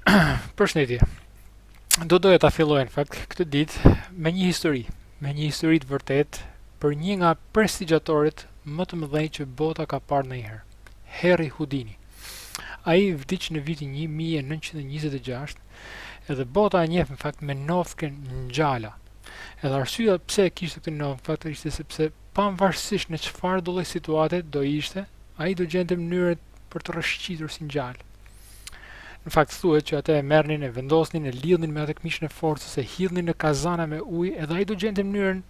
Përshëndetje. Doja ta filloj në fakt këtë ditë me një histori të vërtetë për një nga prestigjatorit më të mëdhenj që bota ka parë ndonjëherë, Harry Houdini. Ai vdiq në vitin 1926 edhe bota e njeh në fakt me nofkën ngjala. Edhe arsyeja pse e kishte këtë nofkë fakt ishte sepse pavarësisht në çfarë do lloj situate do ishte, ai do gjente mënyrën për të rrëshqitur si ngjal. Në fakt thuhet që ata e merrnin, e vendosnin, e lidhnin me atë këmishën e forcës, e hidhnin në kazana me ujë, edhe ai do gjente mënyrën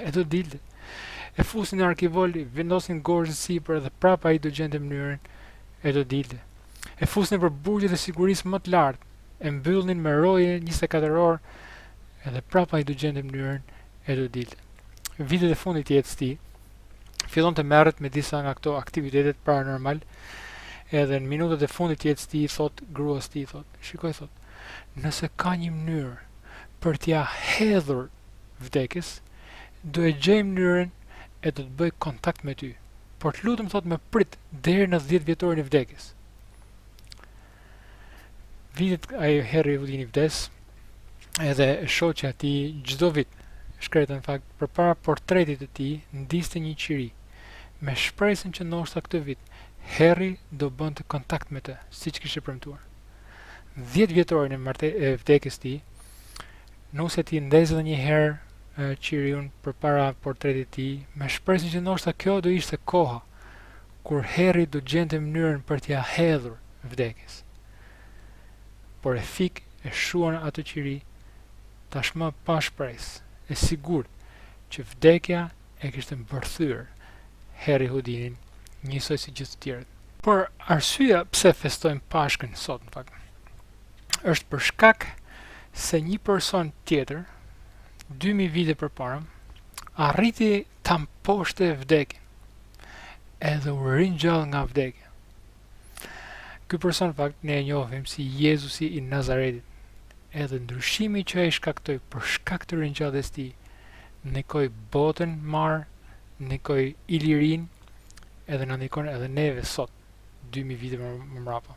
e do dilte. E fusnin në arkivol, i vendosin gorgën sipër dhe prapa ai do gjente mënyrën e do dilte. E fusnin për burgjet e sigurisë më të lartë, e mbyllnin me roje 24 orë, edhe prapa ai do gjente mënyrën e do dilte. Vitet e fundit të jetës së tij fillon të merret me disa nga këto aktivitetet paranormal. Edhe në minutat e fundit të jetës së tij thot gruas së tij shikoj nëse ka një mënyrë për t'ia hedhur vdekjes, do e gjej mënyrën e do të bëj kontakt me ty. Por të lutem më prit deri në 10 vjetorin e vdekjes. Vitet ai Harry Houdini vdes, edhe shoqja e tij çdo vit shkreta në fakt përpara portretit të tij ndiste një qiri me shpresën që ndoshta këtë vit Harry do bënte kontakt me të, siç kishte premtuar. 10 vjetorin e vdekjes së tij, nuse ti ndez edhe një herë qiriun përpara portretit të tij, me shpresën që ndoshta kjo do ishte koha kur Harry do gjente mënyrën për t'ia hedhur vdekjes. Por e fik e shuan atë qiri, tashmë pa shpresë, e sigurt që vdekja e kishte mbërthyer Harry Houdinin njësoj si gjithë të tjerët. Por arsyeja pse festojmë Pashkën sot në fakt është për shkak se një person tjetër 2000 vite përpara arriti ta mposhte vdekjen edhe u ringjall nga vdekja. Ky person në fakt ne e njohim si Jezusi i Nazaretit. Edhe ndryshimi që ai shkaktoi për shkak të ringjalljes së tij ndikoi botën marr, ndikoi Ilirin, edhe na ndikon edhe neve sot, 2000 vite më mrapa.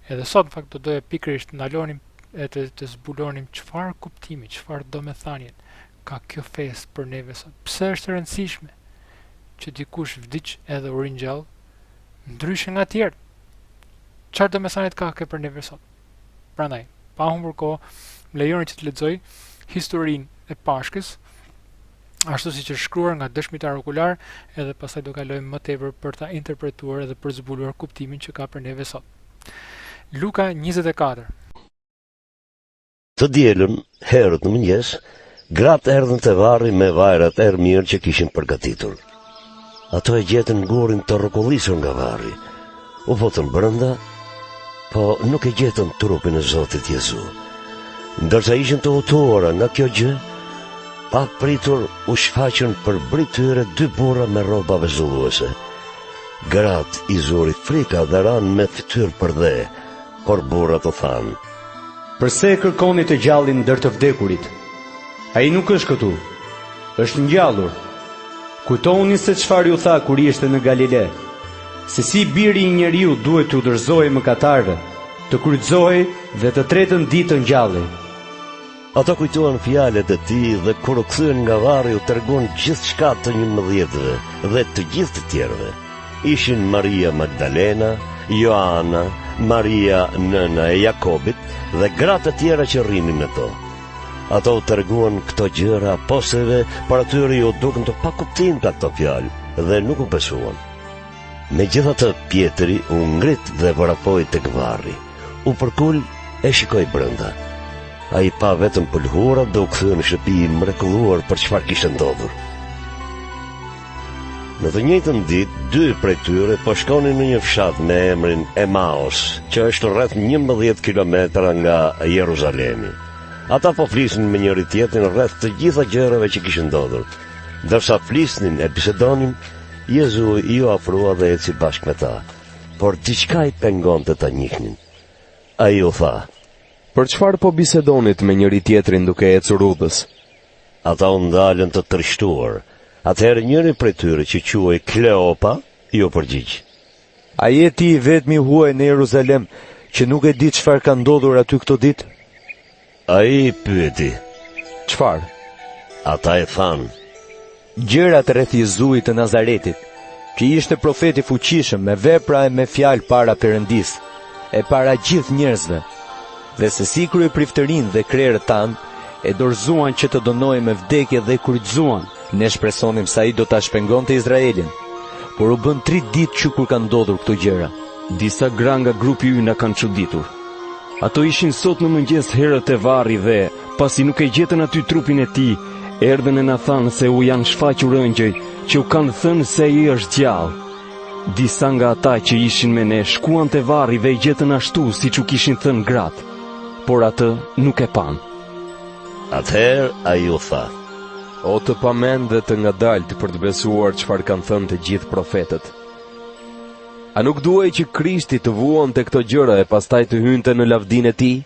Edhe sot në fakt do doja pikërisht ndalonim e të zbulonim çfarë kuptimi, çfarë domethënie ka kjo festë për neve sot. Pse është e rëndësishme që dikush vdiq edhe u ringjall ndryshe nga të tjerë? Çfarë domethënie ka kjo për neve sot? Prandaj, pa humbur kohë, më lejoni që të lexoj historinë e Pashkës, ashtu siç është shkruar nga dëshmitar okular, edhe pastaj do kalojmë më tepër për ta interpretuar edhe për zbuluar kuptimin që ka për neve sot. Luka 24. Të dielën, herët në mëngjes, gratë erdhën te varri me vajrat mirë që kishin përgatitur. Ato e gjetën gorin të rrokollisur nga varri. U votën brenda, po nuk e gjetën trupin e Zotit Jezu. Ndërsa ishin të hutuara nga kjo gjë, pa pritur u shfaqën për tyre 2 burra me rroba vezulluese. Gratë i zuri frika dhe ranë me fytyrë për dhe, por burrat u thanë: Përse e kërkoni të gjallin ndër të vdekurit? Ai nuk është këtu, është ngjallur. Kujtoni se çfarë ju tha kur ishte në Galile, se si biri i njeriu duhet të udhëzohej mëkatarëve, të kryqëzohej dhe të tretën ditë të ngjallej. Ata kujtuan fjalët e tij dhe kur u kthyen nga varri u treguan gjithçka të 11-ve dhe të gjithë të tjerëve. Ishin Maria Magdalena, Joana, Maria nëna e Jakobit dhe gratë të tjera që rrinin me to. Ata u treguan këto gjëra poseve, por atyre ju dukën të pakuptim nga këto fjalë dhe nuk u besuan. Megjithatë, Pietri u ngrit dhe vrapoi tek varri. U përkul e shikoi brenda. Ai pa vetëm pëlhura dhe u kthye në shtëpi i mrekulluar për çfarë kishte ndodhur. Në të njëjtën ditë, 2 prej tyre po shkonin në një fshat me emrin Emaos, që është rreth 11 kilometra nga Jeruzalemi. Ata po flisnin me njëri tjetrin rreth të gjitha gjërave që kishin ndodhur. Ndërsa flisnin e bisedonin, Jezu i u afrua dhe eci bashkë me ta, por diçka i pengonte ta njihnin. Ai u tha: Për çfarë po bisedonit me njëri tjetrin duke ecur rrugës? Ata u ndalën të trishtuar. Atëherë njëri prej tyre që quhej Kleopa ju përgjigj: A je ti vetmi huaj në Jeruzalem që nuk e di çfarë ka ndodhur aty këto ditë? Ai pyeti. Çfarë? Ata e thanë. Gjërat rreth Jezuit të Nazaretit, që ishte profet i fuqishëm me vepra e me fjalë para Perëndis, e para gjithë njerëzve, dhe se si krye priftërinë dhe krerët tanë, e dorëzuan që të dënojë me vdekje dhe kryqëzuan. Ne shpresonim se ai do ta shpengonte Izraelin, por u bën 3 ditë që kur kanë ndodhur këto gjëra. Disa gra nga grupi ynë na kanë çuditur. Ato ishin sot në mëngjes herët e varri dhe, pasi nuk e gjetën aty trupin e tij, erdhën e na thanë se u janë shfaqur ëngjëj që u kanë thënë se ai është gjallë. Disa nga ata që ishin me ne shkuan te varri dhe i gjetën ashtu siç u kishin thënë gratë, por atë nuk e pan. Atëherë ai u tha. O të pamend dhe të ngadaltë për të besuar çfarë kanë thënë të gjithë profetët. A nuk duhej që Krishti të vuonte këto gjëra e pastaj të hynte në lavdinë e tij?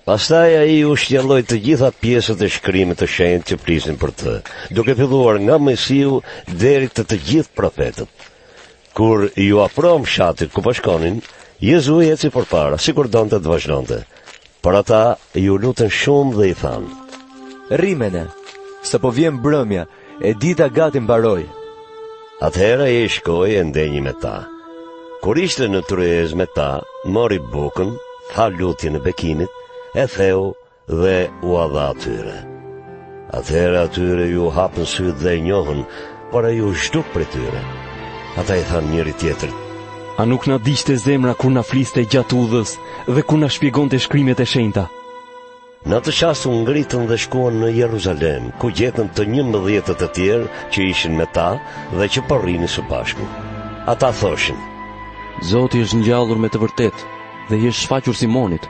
Pastaj ai u shtjelloi të gjitha pjesët e shkrimit të shenjtë që flisin për të, duke filluar nga Mesiu deri te gjithë profetët. Kur ju afrohëm fshatit ku po shkonin, Jezu eci përpara, sikur donte të vazhdonte. Por ata ju lutën shumë dhe i thanë. Rrimene, se po vjen mbrëmja, e dita gati mbaroi. Atëherë ai shkoi e ndenjë me ta. Kur ishte në tryezë me ta, mori bukën, tha lutjen e bekimit, e theu dhe u dha atyre. Atëherë atyre ju hapën sytë dhe e njohën, por ai u zhduk prej tyre. Ata i thanë njëri tjetrit. A nuk na diqte zemra kur na fliste gjatë udhës dhe kur na shpjegonte shkrimet e shenjta? Në atë çast u ngritën dhe shkuan në Jeruzalem, ku gjetën të 11 të tjerë që ishin me ta dhe që po rrinin së bashku. Ata thoshin. Zoti është ngjallur me të vërtetë dhe i është shfaqur Simonit.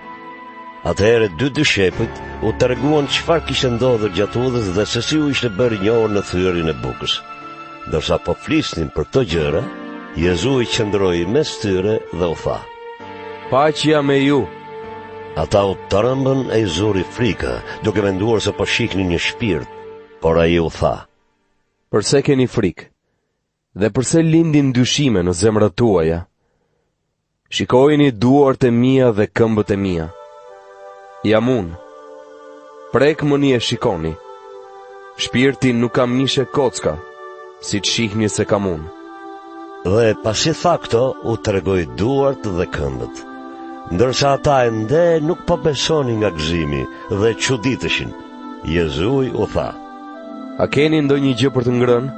Atëherë 2 dyshepujt u treguan çfarë kishte ndodhur gjatë udhës dhe se si u ishte bërë i njohur në thyrjen e bukës. Ndërsa po flisnin për këto gjëra, Jezu i qëndroi mes tyre dhe u tha. Paqja me ju. Ata u tërëmbën e i zuri frika, duke menduar se po shihnin një shpirt, por ai u tha. Përse keni frikë? Dhe përse lindin dyshime në zemrat tuaja? Shikojini duart e mia dhe këmbët e mia. Jam unë. Prek më një e shikoni. Shpirtin nuk kam mishe kocka, si të shihni se kam unë. Dhe pasi tha këto, u tregoi duart dhe këmbët. Ndërsa ata ende nuk po besonin nga gëzimi dhe çuditeshin. Jezu u tha. A keni ndonjë gjë për të ngrënë?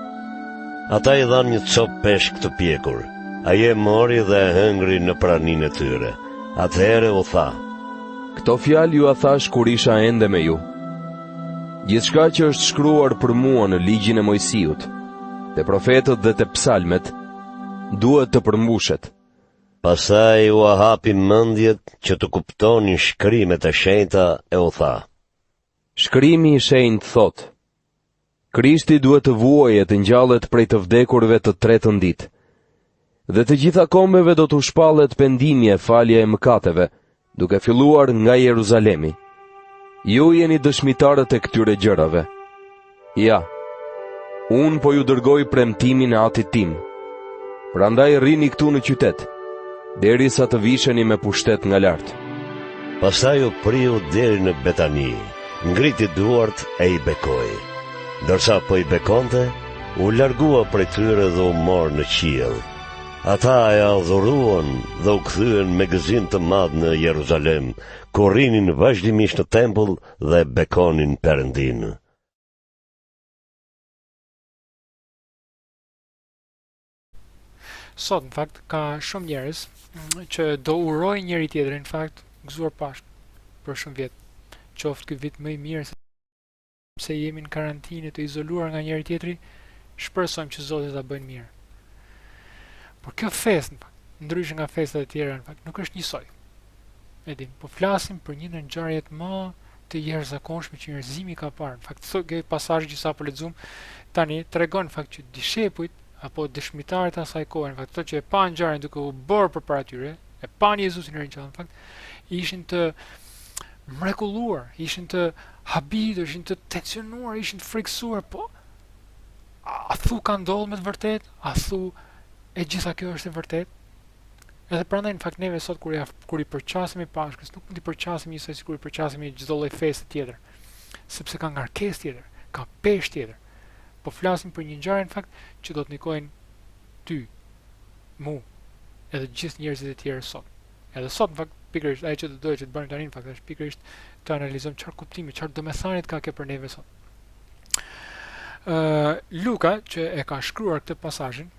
Ata i dhanë një copë peshk të pjekur. Ai e mori dhe e hëngri në praninë e tyre. Atëherë u tha. Këto fjalë ju a thash kur isha ende me ju. Gjithçka që është shkruar për mua në ligjin e Mojsiut, te profetët dhe te psalmet, duhet të përmbushet. Pastaj u hapi mendjet që të kuptonin shkrimet e shenjta e u tha. Shkrimi i shenjtë thot: Krishti duhet të vuojë të ngjallet prej të vdekurve të tretën ditë. Dhe të gjitha kombeve do të shpallet pendimi e falja e mëkateve, duke filluar nga Jeruzalemi. Ju jeni dëshmitarët e këtyre gjërave. Ja, unë po ju dërgoj premtimin e Atit tim. Prandaj rrini këtu në qytet, derisa të visheni me pushtet nga lart. Pastaj u priu deri në Betani, ngriti duart e i bekoi. Ndërsa po i bekonte, u largua prej tyre dhe u morë në qiell. Ata e adhuruan dhe u kthyen me gëzim të madh në Jeruzalem, ku rrinin vazhdimisht në tempull dhe bekonin Perëndin. Sot, në fakt, ka shumë njerëz që do urojnë njëri tjetrin, në fakt, gëzuar Pashkë për shumë vjet. Qoftë ky vit më i mirë se jemi në karantinë të izoluar nga njëri tjetri, shpresojmë që Zoti ta bëjë mirë. Por kjo festë, në fakt, ndryshe nga festat e tjera, në fakt, nuk është njësoj. E dim, po flasim për një ndër ngjarjet më të jashtëzakonshme që njerëzimi ka parë. Në fakt, kjo pasazh që sapo lexuam tani tregon në fakt që dishepujt apo dëshmitarët e asaj kohe, në fakt, ato që e pan ngjarjen duke u bërë përpara tyre, e pan Jezusin rinjallë, në fakt, ishin të mrekulluar, ishin të habitur, ishin të tensionuar, ishin të frikësuar, po a thu ka ndodhur me të vërtet? A thu e gjitha kjo është e vërtet? Edhe prandaj në fakt neve sot kur i përqasemi Pashkës, nuk mund i përqasemi njësoj si kur i përqasemi çdo lloj feste tjetër, sepse ka ngarkesë tjetër, ka peshë tjetër. Po flasim për një ngjarje në fakt që do të nikojnë ty, mu, edhe gjithë njerëzit e tjerë sot. Edhe sot në fakt pikërisht ajo që do doja që të bënim tani në fakt është pikërisht të analizojmë çfarë kuptimi, çfarë domethënie ka kjo për neve sot. Luka që e ka shkruar këtë pasazhin,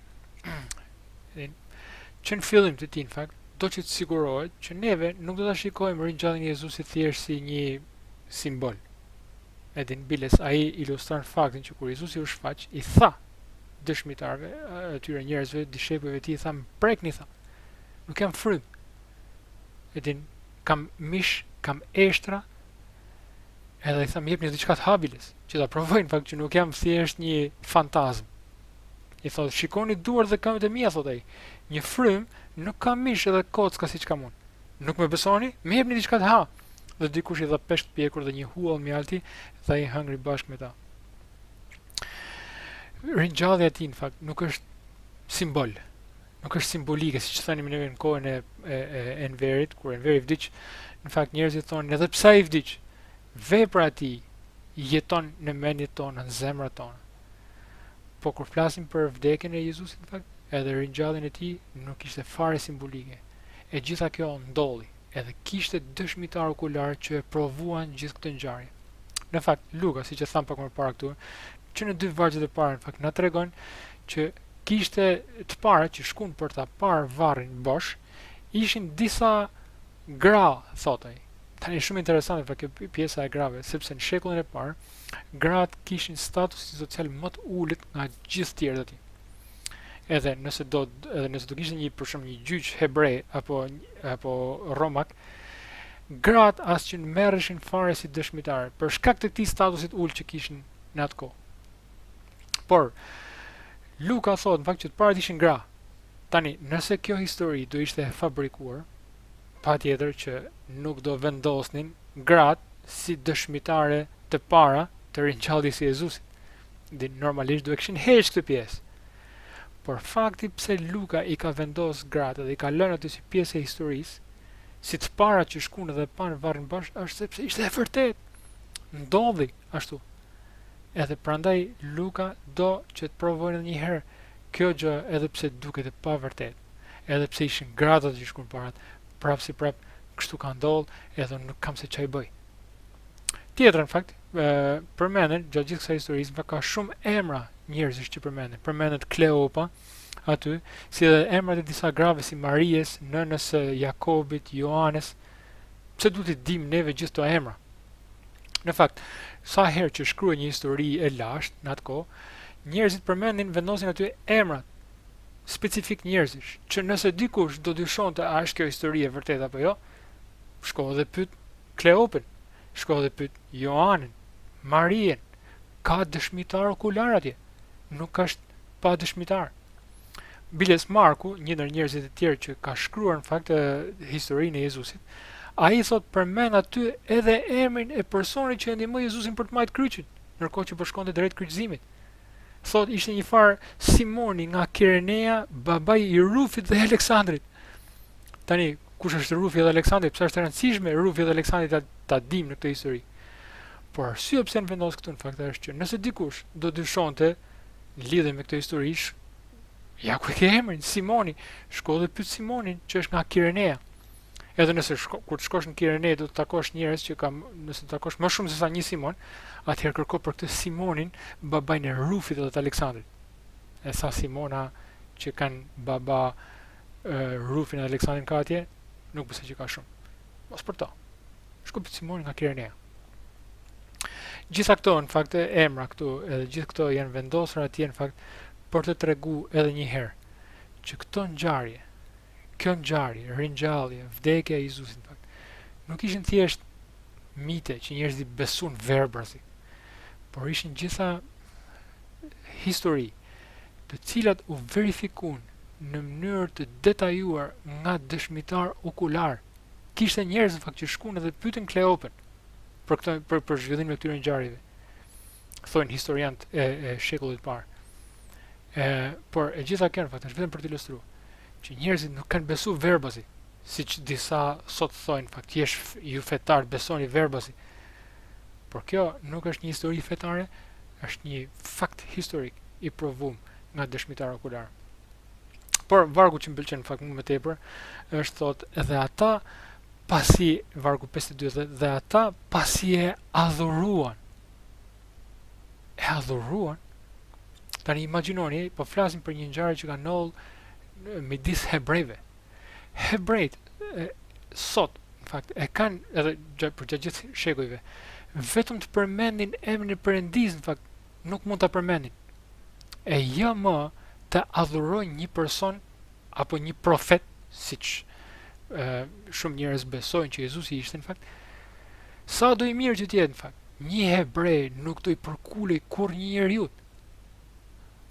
që në fillim të tij në fakt do që të sigurohet që neve nuk do ta shikojmë ringjalljen e Jezusit thjesht si një simbol. Edhe në biles ai ilustron faktin që kur Jezusi u shfaq, i tha dëshmitarëve, atyre njerëzve, dishepujve të tij, tha, "Prekni", tha. "Nuk jam frym. Edhe kam mish, kam eshtra." Edhe i tha, "Më jepni diçka të habiles, që ta provoj në fakt që nuk jam thjesht një fantazm." I thotë, "Shikoni duart dhe këmbët e mia", thotë ai. "Një frym nuk ka mish edhe kocka siç kam unë. Nuk më besoni? Më jepni diçka të ha." Dhe dikush i dha peshk të pjekur dhe një huall mjalti, dhe ai hëngri bashkë me ta. Ringjallja e tij në fakt nuk është simbol, nuk është simbolike, siç thanim ne në kohën e Enverit, kur Enveri vdiq, në fakt njerëzit thonë, "Edhe pse ai vdiq, vepra e tij jeton në mendjet tona, në zemrat tona." Po kur flasim për vdekjen e Jezusit në fakt, edhe ringjalljen e tij nuk ishte fare simbolike. E gjitha kjo ndolli, edhe kishte dëshmitar okular që e provuan gjithë këtë ngjarje. Në fakt, Luka, siç e tham pak më parë këtu, që në 2 vargjet e para në fakt na tregon që kishte të para që shkuan për ta parë varrin bosh, ishin disa gra, thotë ai. Tani shumë interesante për kjo pjesa e grave, sepse në shekullin e parë gratë kishin statusin social më të ulët nga gjithë tjerët aty. Edhe nëse do kishte një për shembull një gjyq hebrej apo romak, gratë as që merreshin fare si dëshmitarë për shkak të këtij statusit ulët që kishin në atë kohë. Por Luka thotë në fakt që të parat ishin gra. Tani, nëse kjo histori do ishte e fabrikuar, patjetër që nuk do vendosnin gratë si dëshmitare të para të ringjalljes së Jezusit. Dhe normalisht do e kishin heqë këtë pjesë. Por fakti pse Luka i ka vendos gratë dhe i ka lënë aty si pjesë e historisë, si të para që shkuan dhe pan varrin bosh, është sepse ishte e vërtetë. Ndodhi ashtu. Edhe prandaj Luka do që të provojnë edhe një herë kjo gjë, edhe pse duket e pavërtetë, edhe pse ishin gratë që shkuan para, prap si prap kështu ka ndodhur, edhe nuk kam se ç'ai bëj. Tjetër në fakt, përmenden gjatë gjithë kësaj historisë, ka shumë emra njerëzish që përmendet Kleopa aty, si edhe emrat e disa grave si Marijes, nënës së Jakobit, Joanes. Pse duhet të dim neve gjithë këto emra? Në fakt, sa herë që shkruaj një histori e lashtë në atë kohë, njerëzit përmendin, vendosin aty emrat specifik njerëzish, që nëse dikush do dyshonte a është kjo histori e vërtetë apo jo, shko dhe pyet Kleopin, shko dhe pyet Joanin, Marien, ka dëshmitar okular atje, nuk është pa dëshmitar. Biles Marku, një ndër njerëzit e tjerë që ka shkruar në fakt historinë e Jezusit, ai thot përmend aty edhe emrin e personit që e ndihmoi Jezusin për të marrë kryqin, ndërkohë që po shkonte drejt kryqëzimit. Thot ishte një farë Simoni nga Kirenea, babai i Rufit dhe Aleksandrit. Tani, kush është Rufi dhe Aleksandri? Pse është e rëndësishme Rufi dhe Aleksandri ta dim në këtë histori? Por arsyeja pse në vendos këtu në fakt është që nëse dikush do dyshonte në lidhje me këtë histori, ja ku e ke emrin Simoni, shko dhe pyet Simonin që është nga Kirenea. Edhe nëse kur të shkosh në Tirane do të takosh njerëz që nëse të takosh më shumë se sa një Simon, atëherë kërko për këtë Simonin, babain e Rufit dhe të Aleksandrit. E sa Simona që kanë baba Rufin dhe Aleksandrin ka atje, nuk besoj që ka shumë. Mos për to. Shko për Simonin nga Kirenea. Gjitha këto në fakt emra këtu, edhe gjithë këto janë vendosur atje në fakt për të tregu edhe një herë që këto ngjarje, kjo ngjarje, ringjallje, vdekja e Jezusit në fakt, nuk ishin thjesht mite që njerëzit besuan verbërsi, por ishin gjitha histori të cilat u verifikuan në mënyrë të detajuar nga dëshmitar okular. Kishte njerëz në fakt që shkuan dhe pyetën Kleopën për zhvillimin e këtyre ngjarjeve. Thonë historianët e shekullit të parë. Por e gjitha kjo në fakt është vetëm për të ilustruar që njerëzit nuk kanë besu verbasi, siç disa sot thonë, fakt ju fetar besoni verbasi. Por kjo nuk është një histori fetare, është një fakt historik i provuar nga dëshmitar okular. Por vargu që më pëlqen në fakt më tepër është thotë edhe ata pasi vargu 52 dhe ata pasi e adhuruan. E adhuruan. Tani imagjinoni, po flasim për një ngjarje që ka ndodhur midis hebrejve. Hebrejt sot në fakt e kanë edhe për gjithë shekujve vetëm të përmendin emrin e Perëndis, në fakt nuk mund ta përmendin. E jo më të adhurojnë një person apo një profet, siç shumë njerëz besojnë që Jezusi ishte në fakt. Sa do i mirë që t'jetë në fakt, një hebrej nuk do i përkulej kur një njeriu.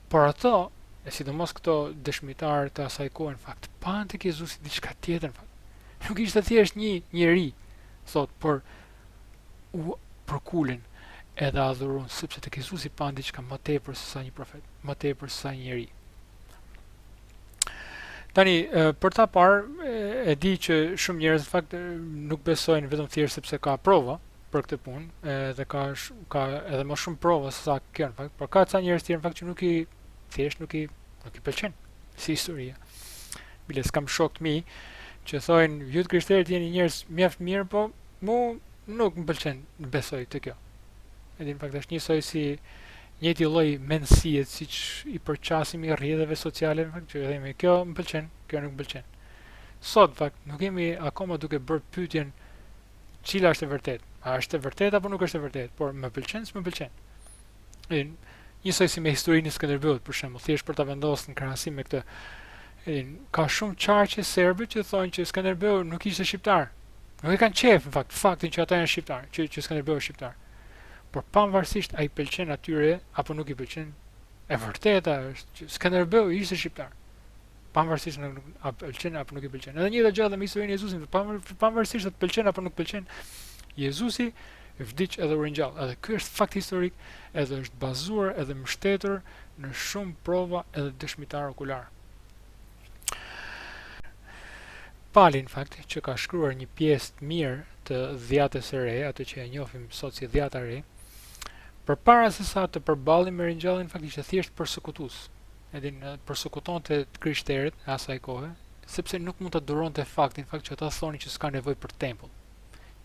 Por ato, e sidomos këto dëshmitarë të asaj kohe në fakt, pan tek Jezusi diçka tjetër në fakt. Nuk ishte thjesht një njeri, thot, por u përkulen edhe adhurun, sepse tek Jezusi pan diçka më tepër se sa një profet, më tepër se sa një njeri. Tani, për ta parë, e di që shumë njerëz në fakt nuk besojnë vetëm thjesht sepse ka prova për këtë punë, dhe ka edhe më shumë prova se sa kjo në fakt, por ka ca njerëz tjerë në fakt që nuk i pëlqen si historia. Bile s'kam shok të mi që thojnë ju të krishterët jeni njerëz mjaft mirë, po mu nuk më pëlqen të besoj të kjo. Edhe në fakt është njësoj si njëti lloj mendësie siç i përqasim i rrjeteve sociale, në fakt që themi kjo më pëlqen, kjo nuk më pëlqen. Sot në fakt nuk jemi akoma duke bërë pyetjen cila është e vërtet. A është e vërtet apo nuk është e vërtet, por më pëlqen, s'më pëlqen. Njësoj si me historinë e Skënderbeut, për shembull, thjesht për ta vendosur në krahasim me këtë. Ka shumë qarqe serbe që thonë që Skënderbeu nuk ishte shqiptar. Nuk e kanë qef në faktin që ata janë shqiptar, që Skënderbeu është shqiptar. Por pavarësisht ai pëlqen atyre apo nuk i pëlqen, e vërteta është që Skënderbeu ishte shqiptar. Pavarësisht a pëlqen apo nuk i pëlqen. Edhe një gjë me historinë e Jezusit, pavarësisht të pëlqen apo nuk pëlqen, Jezusi vdiq edhe u ringjall. Edhe ky është fakt historik, edhe është bazuar edhe mbështetur në shumë prova edhe dëshmitar okular. Pali në fakt që ka shkruar një pjesë të mirë të Dhjatës së Re, atë që e njohim sot si Dhjata e Re, përpara se sa të përballej me ringjalljen, në fakt ishte thjesht përsekutues. Edhe përsekutonte të krishterët e asaj kohe, sepse nuk mund ta duronte faktin, në fakt që ata thonin që s'ka nevojë për tempull,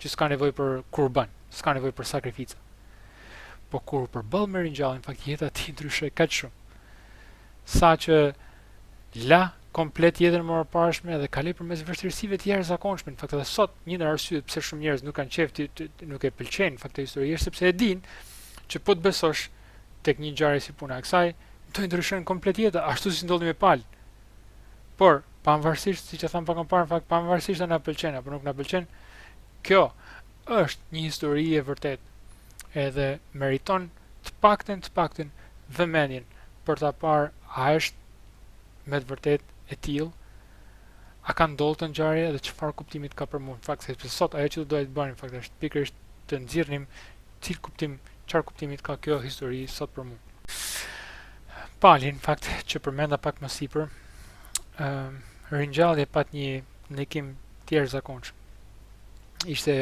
që s'ka nevojë për kurban, s'ka nevojë për sakrifica. Po kur përball me ringjalljen, në fakt jeta e tij ndryshoi kaq shumë, saqë la komplet jetën mëparshme dhe kaloi përmes vështirësive të jashtëzakonshme. Në fakt edhe sot një ndër arsyet pse shumë njerëz nuk kanë qejf, nuk e pëlqejnë në fakt këtë histori, është sepse e dinë që po të besosh tek një ngjarje si puna e kësaj, do i ndryshojnë komplet jetën, ashtu si ndodhi me Pal. Por pavarësisht, siç e tham pak më parë, në fakt pavarësisht se na pëlqen apo nuk na pëlqen, kjo është një histori e vërtetë edhe meriton të paktën vëmendjen për ta parë a është me të vërtetë e tillë, a ka ndodhur të ngjarje dhe çfarë kuptimit ka për mua. Në fakt sepse sot ajo që do doja të bëni në fakt është pikërisht të nxjerrim çfarë kuptimit ka kjo histori sot për mua. Pali në fakt që përmenda pak më sipër, ringjallja pat një ndikim të jashtëzakonshëm. Ishte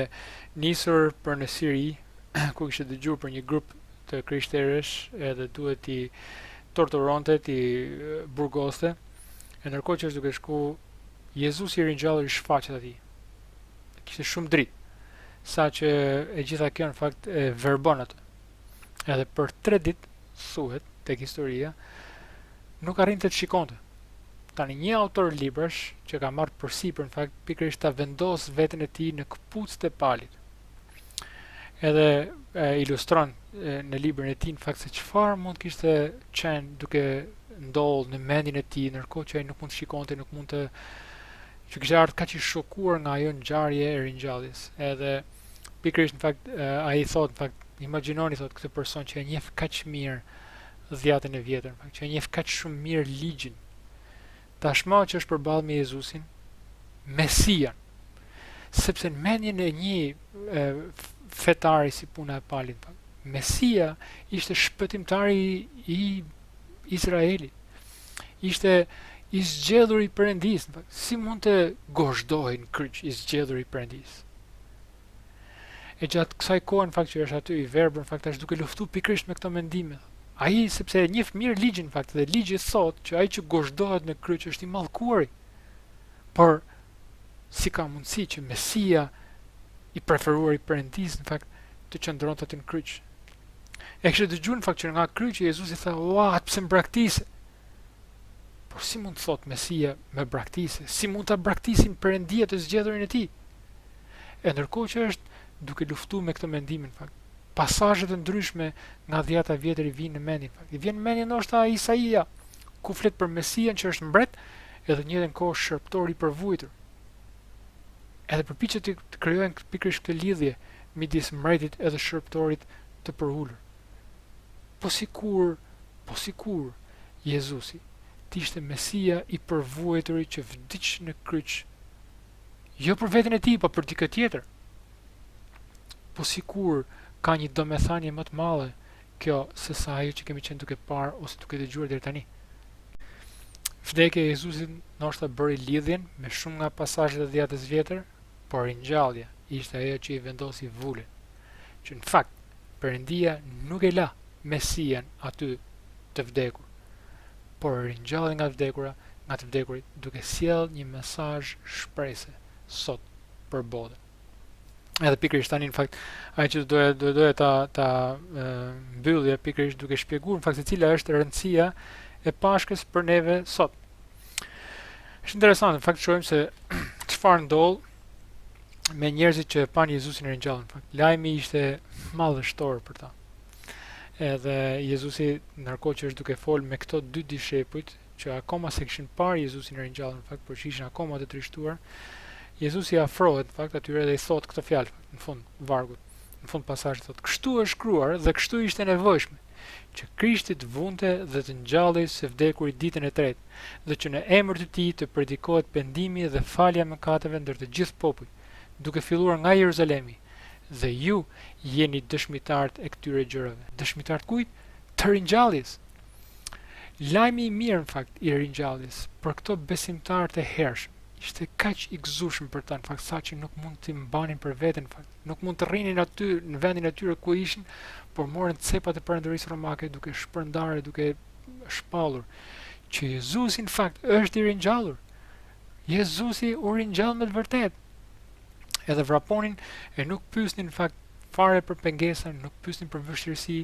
nisur për në Siri, ku kishte dëgjuar për një grup të krishterësh edhe duhet t'i torturonte, t'i burgoste, e ndërkohë që është duke shku, Jezusi i ringjallur i shfaqet atij. Kishte shumë dritë, saqë e gjitha kjo në fakt e verbon atë. Edhe për 3 ditë, thuhet tek historia, nuk arrinte të shikonte. Tani një autor librash që ka marrë përsipër në fakt pikërisht ta vendos veten e tij në këpucët e Palit. Edhe ilustron në librin e tij në fakt se çfarë mund kishte qenë duke ndodhur në mendjen e tij, ndërkohë që ai nuk mund të shikonte, nuk mund të që kishte ardhur kaq i shokuar nga ajo ngjarje e ringjalljes. Edhe pikërisht në fakt ai thotë në fakt imagjinoni thotë këtë person që e njeh kaq mirë dhjatën e vjetër, në fakt që e njeh kaq shumë mirë ligjin. Tashmë që është përballë me Jezusin, Mesian, sepse në mendjen e një fetari si puna e Palit, Mesia ishte shpëtimtari i Izraelit, ishte I zgjedhur i Perëndis, në fakt, si mund të gozhdohej në kryq i zgjedhur i Perëndis? E gjatë kësaj kohe në fakt që është aty i verbër, në fakt është duke luftu pikërisht me këto mendime. Ai sepse e njeh mirë ligjin në fakt dhe ligji thot që ai që gozhdohet në kryq është i mallkuari. Por si ka mundësi që Mesia i preferuar i Perëndis në fakt të qëndronte aty në kryq? E kishte dëgjuar në fakt që nga kryqi Jezusi tha, "Ua, pse më braktise?" Por si mund të thot Mesia me braktise? Si mund ta braktisin Perëndia të zgjedhurin e tij? E ndërkohë që është duke luftuar me këtë mendim në fakt, pasazhe të ndryshme nga 10 vjetër i vinë në mendje. I vjen në mendje ndoshta Isaia, ku flet për Mesian që është mbret, edhe në njëjtën kohë shërptor i përvujtur. Edhe përpiqet të krijojnë pikërisht këtë lidhje midis mbretit edhe shërptorit të përulur. Po sikur Jezusi të ishte Mesia i përvujturi që vdiq në kryq, jo për veten e tij, po për dikë tjetër. Po sikur ka një domethënie më të madhe kjo se sa ajo që kemi qenë duke parë ose duke dëgjuar deri tani. Vdekja e Jezusit ndoshta bëri lidhjen me shumë nga pasazhet e 10 vjetër, por ringjallja ishte ajo që i vendosi vulin. Që në fakt Perëndia nuk e la Mesian aty të vdekur, por ringjalli nga të vdekurit duke sjell një mesazh shprehse sot për botën. Edhe pikërisht tani në fakt ajo që doja ta mbyllje pikërisht duke shpjeguar në fakt se cila është rëndësia e Pashkës për neve sot. Është interesant në fakt shohim se çfarë ndodh me njerëzit që pan Jezusin e ringjallur në fakt. Lajmi ishte madhështor për ta. Edhe Jezusi ndërkohë që është duke fol me këto dy dishepujt që akoma se kishin parë Jezusin e ringjallur në fakt, por që ishin akoma të trishtuar, Jezusi afrohet në fakt atyre dhe i thot këtë fjalë në fund vargut. Në fund pasazhit thot: "Kështu është shkruar dhe kështu ishte nevojshme që Krishti të vunte dhe të ngjallej së vdekurit ditën e tretë, dhe që në emër të tij të predikohet pendimi dhe falja mëkateve ndër të gjithë popujt, duke filluar nga Jeruzalemi. Dhe ju jeni dëshmitarët e këtyre gjërave." Dëshmitarët kujt? Të ringjalljes. Lajmi i mirë në fakt i ringjalljes për këto besimtarë të hershëm ishte kaq i gëzueshëm për ta në fakt sa që nuk mund t'i mbanin për veten në fakt. Nuk mund të rrinin aty në vendin e tyre ku ishin, por morën cepat e perëndërisë romake duke shpërndarë, duke shpallur që Jezusi në fakt është i ringjallur. Jezusi u ringjall me të vërtetë. Edhe vraponin e nuk pyesnin në fakt fare për pengesën, nuk pyesnin për vështirësi,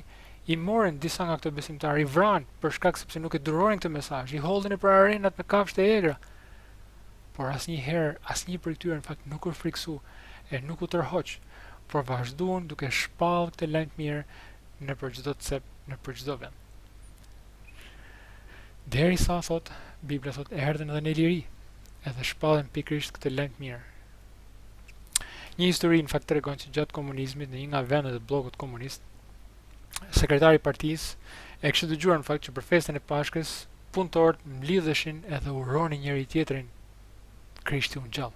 i morën disa nga këto besimtarë, i vranë për shkak sepse nuk e duronin këtë mesazh, i hollnin në për arenat me kafshë të egra. Por asnjëherë, asnjë prej tyre në fakt nuk u friksu e nuk u tërhoq, por vazhduan duke shpallë këtë lajm të mirë nëpër çdo cep, nëpër çdo vend. Derisa thot, Bibla thot, erdhën edhe në liri, edhe shpallën pikërisht këtë lajm të mirë. Një histori në fakt tregon që gjatë komunizmit në një nga vendet e bllokut komunist, sekretari i partisë e kishte dëgjuar në fakt që për festën e Pashkës punëtorët mblidheshin edhe uronin njëri tjetrin Krishti u ngjall.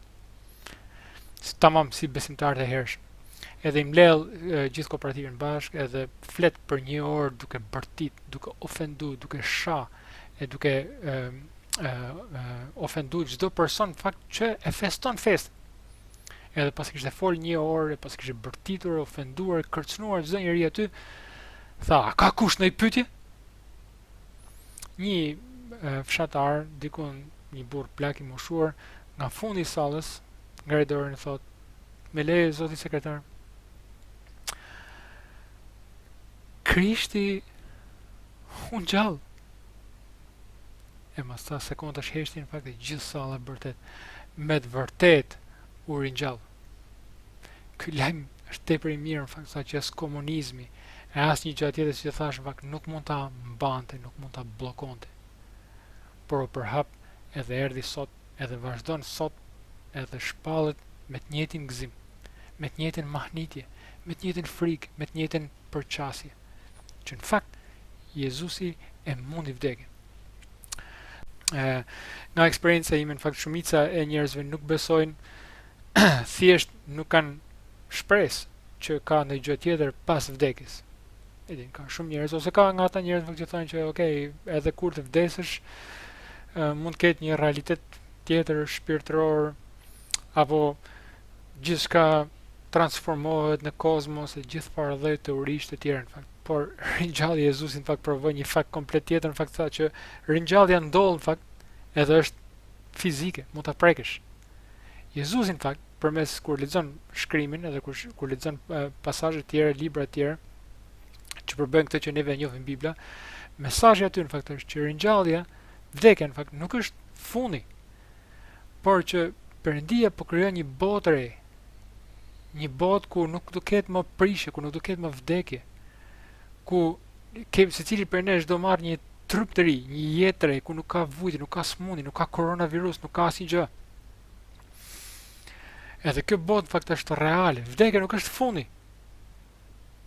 Tamam si besimtarët e hershëm. Edhe i mbledh gjithë kooperativën bashkë edhe flet për një orë duke bërtit, duke ofendu, duke shah e duke ofendu çdo person në fakt që e feston festën. Edhe pas kishte fol një orë, pas kishte bërtitur, ofenduar, kërcënuar çdo njeri aty, tha: "Ka kush ndaj pyetje?" Një fshatar, dikun një burr plak i moshuar, nga fundi i sallës, ngre dorën e thot: "Me leje zoti sekretar, Krishti u ngjall." E mas ta sekonda shheshti në fakt e gjithë salla vërtet, me të vërtet u ringjall. Ky lajm është tepër i mirë në fakt sa që as komunizmi e asnjë gjë tjetër që thash në fakt nuk mund ta mbante, nuk mund ta bllokonte. Por u përhap edhe erdhi sot, edhe vazhdon sot, edhe shpallet me të njëjtin gëzim, me të njëjtin mahnitje, me të njëjtin frikë, me të njëjtin përqasje, që në fakt Jezusi e mundi vdekjen. Nga eksperjenca ime në fakt shumica e njerëzve nuk besojnë, thjesht nuk kanë shpresë që ka ndonjë gjë tjetër pas vdekjes. Edin, ka shumë njerëz ose ka nga ata njerëz që thonë që okay, edhe kur të vdesësh, mund të ketë një realitet tjetër shpirtëror, apo gjithçka transformohet në kozmos e gjithë para lloj teorish të tjera në fakt. Por ringjallja e Jezusit në fakt provon një fakt komplet tjetër, në fakt tha që ringjallja ndodh në fakt edhe është fizike, mund ta prekësh. Jezusi në fakt përmes kur lexon shkrimin edhe kur lexon pasazhe të tjera, libra të tjera që përbëjnë këtë që neve e njohim Bibla, mesazhi aty në fakt është që ringjallja, vdekja në fakt nuk është fundi, por që Perëndia po krijon një botë re, një botë ku nuk do ketë më prishje, ku nuk do ketë më vdekje, ku secili prej nesh do marrë një trup të ri, një jetë të re, ku nuk ka vujtje, nuk ka smundje, nuk ka koronavirus, nuk ka asnjë gjë. Edhe kjo botë në fakt është reale, vdekja nuk është fundi.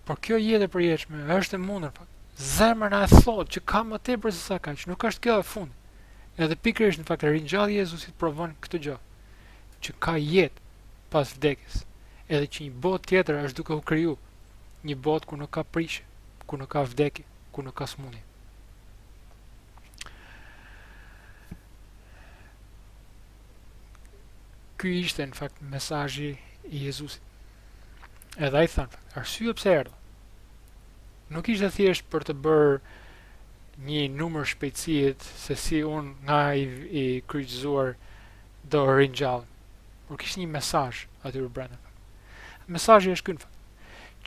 Por kjo jetë e përjetshme është e mundur në fakt. Zemra na e thotë që ka më tepër se sa kaq, nuk është kjo e fundi. Edhe pikërisht në fakt ringjallja e Jezusit provon këtë gjë, që ka jetë pas vdekjes, edhe që një botë tjetër është duke u kriju, një botë ku nuk ka prishje, ku nuk ka vdekje, ku nuk ka smundje. Ky ishte në fakt mesazhi i Jezusit. Edhe ai thanë, arsye pse erdha. Nuk ishte thjesht për të bërë një numër shpejtësie se si unë nga i kryqëzuar do ringjallem, por kishte një mesazh aty brenda. Mesazhi është ky në fakt,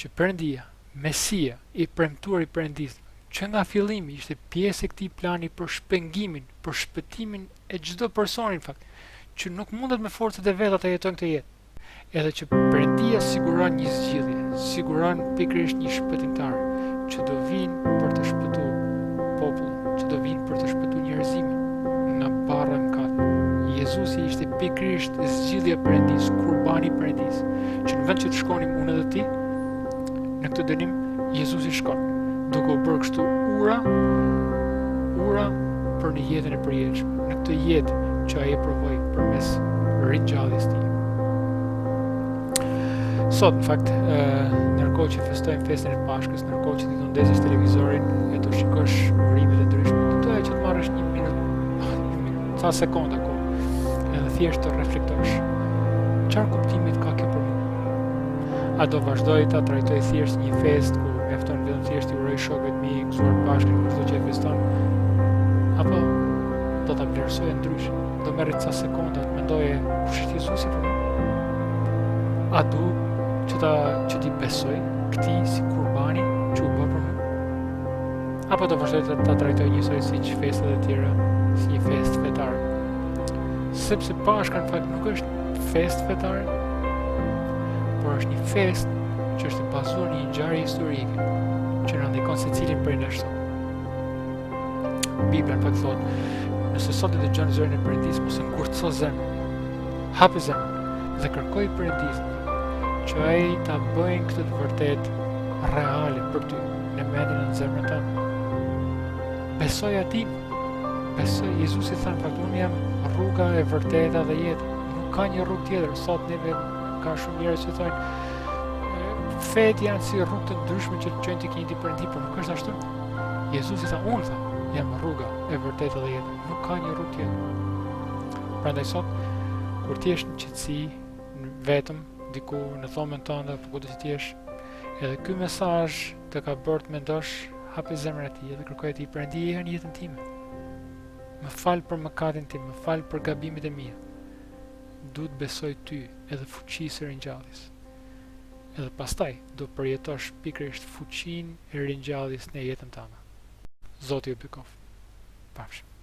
që Perëndia, Mesia, i premtuar i Perëndisë, që nga fillimi ishte pjesë e këtij plani për shpengimin, për shpëtimin e çdo personi në fakt, që nuk mundet me forcat e veta të jetojnë këtë jetë. Edhe që Perëndia siguron një zgjidhje, siguron pikërisht një shpëtimtar që do vinë për të shpëtuar popullin, që do vinë për të shpëtuar njerëzimin nga barra e mëkatit. Jezusi ishte pikërisht zgjidhja e Perëndisë, kurbani i Perëndisë, që në vend që të shkonim unë edhe ti, në këtë dënim Jezusi shkon, duke u bërë kështu ura për në jetën e përjetshme, në këtë jetë që ai e provoi përmes ringjalljes tij. Sot, në fakt, ndërkohë që festojmë festën e Pashkës, ndërkohë që ti do ndezësh televizorin e do shikosh urimet e ndryshme, do doja që të marrësh një minutë, ca sekonda kohë, edhe thjesht të reflektosh. Çfarë kuptimit ka kjo për mua? A do vazhdoj ta trajtoj thjesht një festë ku mjafton vetëm thjesht i uroj shokëve të mi gëzuar Pashkën kur çdo që e feston, apo do ta vlerësoj ndryshe? Do merret ca sekonda të mendoje kush është Jezusi për mua? A du që ti besoj këtij si kurbani që u bë për mua? Apo do vazhdoj ta trajtoj njësoj siç festat e tjera, si një festë fetare? Sepse Pashka në fakt nuk është festë fetare, por është një festë që është bazuar në një ngjarje historike që na ndikon secilin prej nesh sot. Bibla në fakt thotë, nëse sot e dëgjon zërin e Perëndisë, mos e ngurtëso zemrën. Hapi zemrën dhe kërkoj Perëndisë që ai ta bëjnë këtë të vërtet reale për ty në mendjen e zemrën tënde. Besoj atij. Besoj, Jezusi tha, fakt unë jam rruga e vërteta dhe jeta. Nuk ka një rrugë tjetër. Sot neve ka shumë njerëz që thonë fet janë si rrugë të ndryshme që çojnë tek një Perëndi, por nuk është ashtu. Jezusi tha, unë jam rruga e vërteta dhe jeta. Nuk ka një rrugë tjetër. Prandaj sot kur ti je në qetësi, vetëm diku në thomën tënde apo kudo që jesh, edhe ky mesazh të ka bërë të mendosh, hapi zemrën e tij dhe kërkoj atij Perëndia në jetën time. Më fal për mëkatin tim, më fal për gabimet e mia. Duhet besoj ty edhe fuqisë e ringjalljes. Edhe pastaj do përjetosh pikërisht fuqinë e ringjalljes në jetën tënde. Zoti ju bekof. Pafshim.